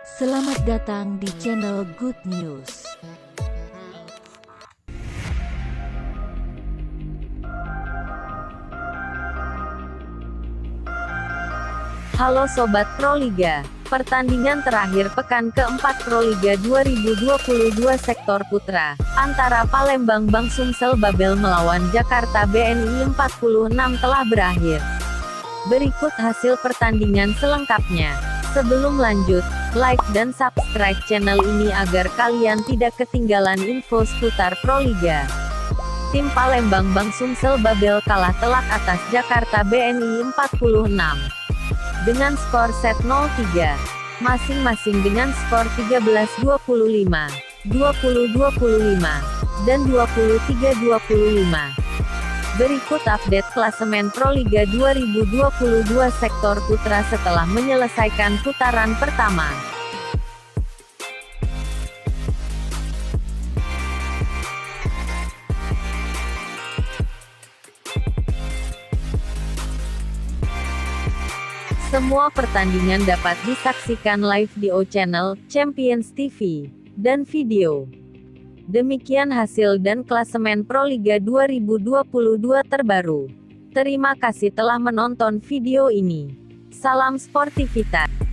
Selamat datang di channel Good News. Halo Sobat Proliga, pertandingan terakhir pekan keempat Proliga 2022 sektor putra, antara Palembang Bang Sumsel Babel melawan Jakarta BNI 46 telah berakhir. Berikut hasil pertandingan selengkapnya. Sebelum lanjut, like dan subscribe channel ini agar kalian tidak ketinggalan info seputar Proliga. Tim Palembang Bang Sumsel Babel kalah telak atas Jakarta BNI 46. Dengan skor set 0-3, masing-masing dengan skor 13-25, 20-25, dan 23-25. Berikut update klasemen Proliga 2022 sektor putra setelah menyelesaikan putaran pertama. Semua pertandingan dapat disaksikan live di channel Champions TV dan video. Demikian hasil dan klasemen Proliga 2022 terbaru. Terima kasih telah menonton video ini. Salam sportivitas.